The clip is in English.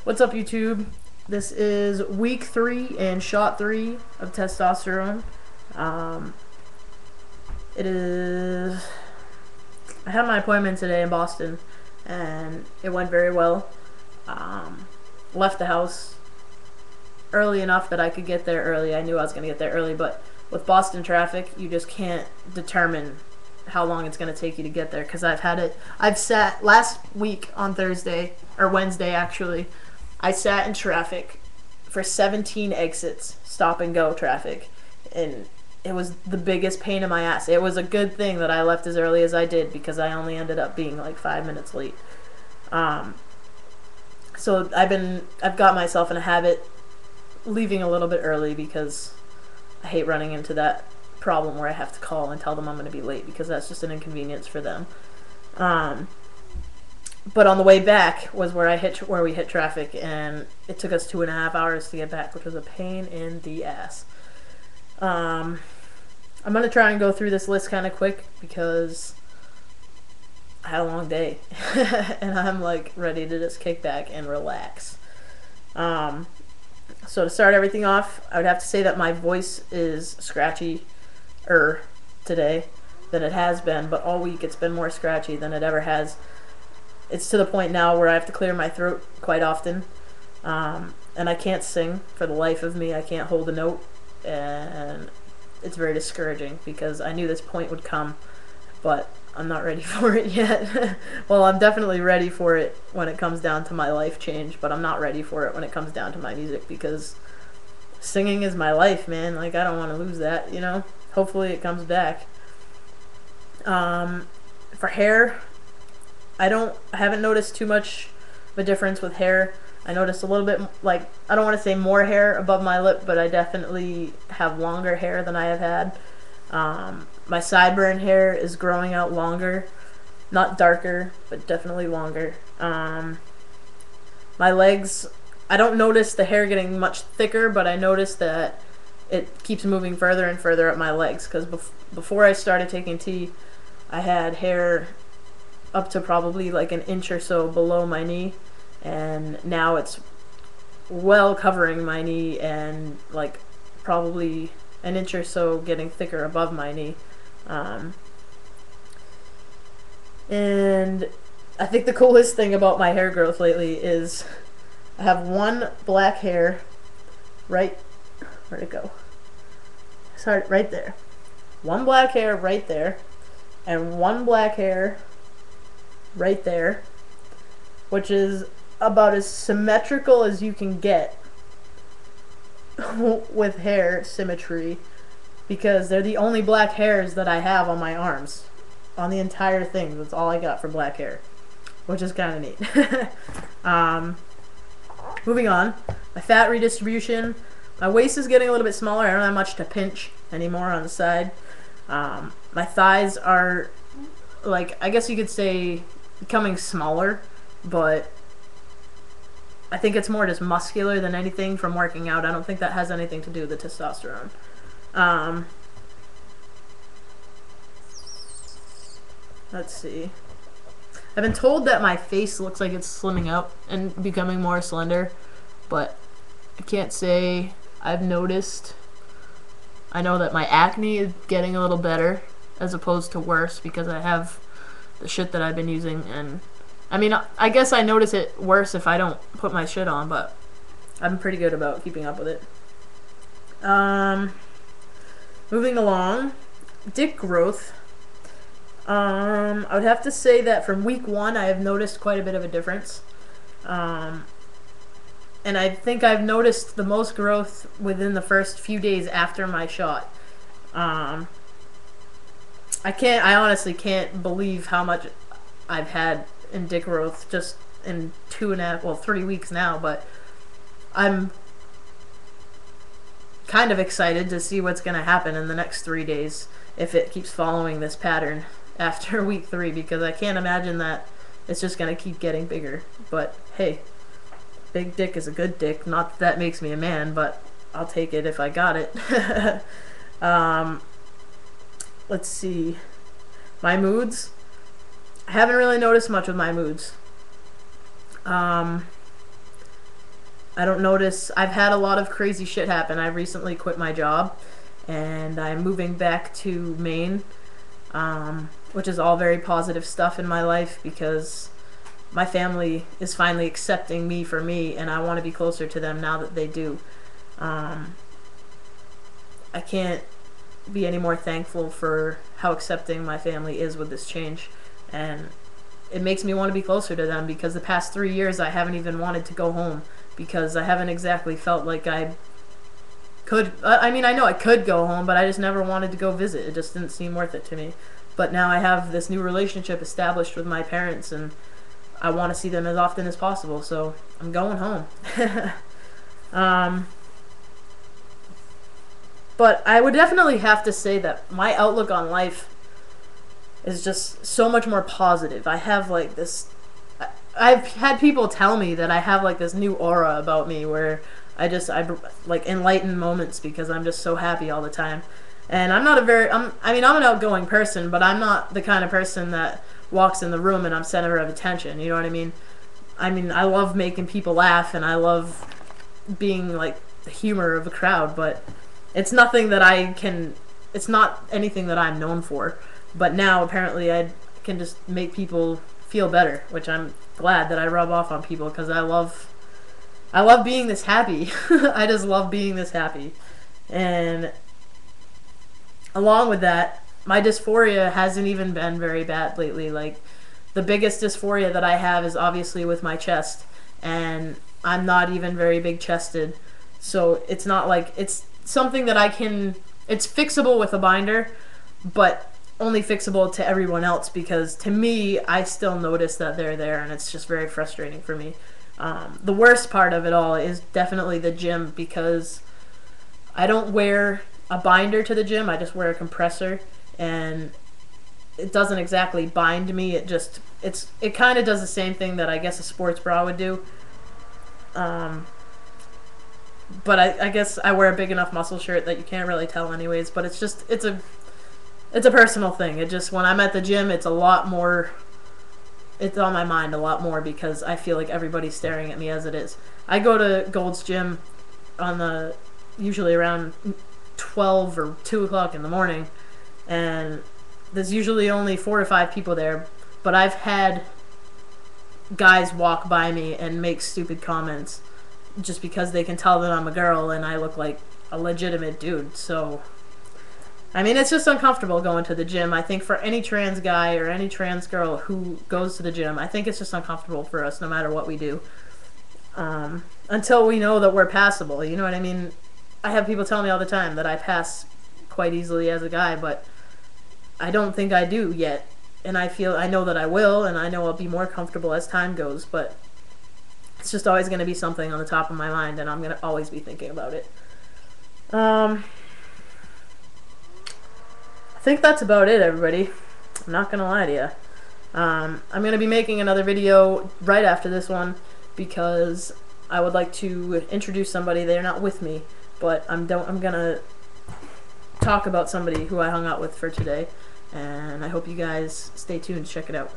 What's up, YouTube? This is week 3 and shot 3 of testosterone. Um, it is. I had my appointment today in Boston, and it went very well. Left the house early enough that I could get there early. I knew I was going to get there early, but with Boston traffic, you just can't determine how long it's going to take you to get there, because I've sat last week on Thursday, or Wednesday actually. I sat in traffic for 17 exits, stop and go traffic, and it was the biggest pain in my ass. It was a good thing that I left as early as I did, because I only ended up being like 5 minutes late. So I've got myself in a habit leaving a little bit early, because I hate running into that problem where I have to call and tell them I'm going to be late, because that's just an inconvenience for them. But on the way back was where we hit traffic, and it took us 2.5 hours to get back, which was a pain in the ass. I'm gonna try and go through this list kind of quick, because I had a long day, and I'm like ready to just kick back and relax. So to start everything off, I would have to say that my voice is scratchy-er today than it has been, but all week it's been more scratchy than it ever has. It's to the point now where I have to clear my throat quite often, and I can't sing for the life of me. I can't hold a note, and it's very discouraging, because I knew this point would come, but I'm not ready for it yet. Well, I'm definitely ready for it when it comes down to my life change, but I'm not ready for it when it comes down to my music, because singing is my life, man. Like, I don't want to lose that, you know? Hopefully it comes back. For hair, I haven't noticed too much of a difference with hair. I noticed a little bit, like, I don't want to say more hair above my lip, but I definitely have longer hair than I have had. My sideburn hair is growing out longer, not darker, but definitely longer. My legs, I don't notice the hair getting much thicker, but I notice that it keeps moving further and further up my legs, because before I started taking tea, I had hair up to probably like an inch or so below my knee, and now it's well covering my knee, and like probably an inch or so getting thicker above my knee. And I think the coolest thing about my hair growth lately is I have one black hair where'd it go? Sorry, right there. One black hair right there, and one black hair right there, which is about as symmetrical as you can get with hair symmetry, because they're the only black hairs that I have on my arms, on the entire thing. That's all I got for black hair, which is kind of neat. Moving on, my fat redistribution. My waist is getting a little bit smaller. I don't have much to pinch anymore on the side. My thighs are, like, I guess you could say, becoming smaller, but I think it's more just muscular than anything from working out. I don't think that has anything to do with the testosterone. Let's see. I've been told that my face looks like it's slimming out and becoming more slender, but I can't say I've noticed. I know that my acne is getting a little better as opposed to worse, because I have the shit that I've been using, and I mean, I guess I notice it worse if I don't put my shit on, but I'm pretty good about keeping up with it. Moving along, dick growth. I would have to say that from week 1 I have noticed quite a bit of a difference. And I think I've noticed the most growth within the first few days after my shot. I honestly can't believe how much I've had in dick growth just in 3 weeks now, but I'm kind of excited to see what's going to happen in the next 3 days if it keeps following this pattern after week 3, because I can't imagine that it's just going to keep getting bigger. But hey, big dick is a good dick. Not that makes me a man, but I'll take it if I got it. Let's see. My moods. I haven't really noticed much with my moods. I don't notice. I've had a lot of crazy shit happen. I recently quit my job, and I'm moving back to Maine, which is all very positive stuff in my life because my family is finally accepting me for me, and I want to be closer to them now that they do. Um, I can't be any more thankful for how accepting my family is with this change, and it makes me want to be closer to them because the past 3 years I haven't even wanted to go home because I haven't exactly felt like I could. I mean, I know I could go home, but I just never wanted to go visit. It just didn't seem worth it to me. But now I have this new relationship established with my parents, and I want to see them as often as possible, so I'm going home. um, but I would definitely have to say that my outlook on life is just so much more positive. I have like this. I've had people tell me that I have like this new aura about me where I like enlighten moments because I'm just so happy all the time. And I'm not a very I mean, I'm an outgoing person, but I'm not the kind of person that walks in the room and I'm center of attention. You know what I mean? I love making people laugh and I love being like the humor of a crowd, but it's nothing that it's not anything that I'm known for. But now apparently I can just make people feel better, which I'm glad that I rub off on people because I love being this happy. I just love being this happy. And along with that, my dysphoria hasn't even been very bad lately. Like, the biggest dysphoria that I have is obviously with my chest, and I'm not even very big chested. So it's not like it's something that it's fixable with a binder, but only fixable to everyone else because to me, I still notice that they're there, and it's just very frustrating for me. The worst part of it all is definitely the gym because I don't wear a binder to the gym. I just wear a compressor, and it doesn't exactly bind me. It kind of does the same thing that I guess a sports bra would do. But I guess I wear a big enough muscle shirt that you can't really tell anyways. But it's a personal thing. It just, when I'm at the gym, it's on my mind a lot more because I feel like everybody's staring at me as it is. I go to Gold's Gym usually around 12 or 2 o'clock in the morning, and there's usually only 4 to 5 people there, but I've had guys walk by me and make stupid comments just because they can tell that I'm a girl and I look like a legitimate dude. So I mean, it's just uncomfortable going to the gym. I think for any trans guy or any trans girl who goes to the gym, I think it's just uncomfortable for us no matter what we do. Until we know that we're passable, you know what I mean? I have people tell me all the time that I pass quite easily as a guy, but I don't think I do yet. And I know that I will, and I know I'll be more comfortable as time goes, but it's just always going to be something on the top of my mind, and I'm going to always be thinking about it. I think that's about it, everybody. I'm not going to lie to you. I'm going to be making another video right after this one because I would like to introduce somebody. They're not with me, but I'm going to talk about somebody who I hung out with for today, and I hope you guys stay tuned to check it out.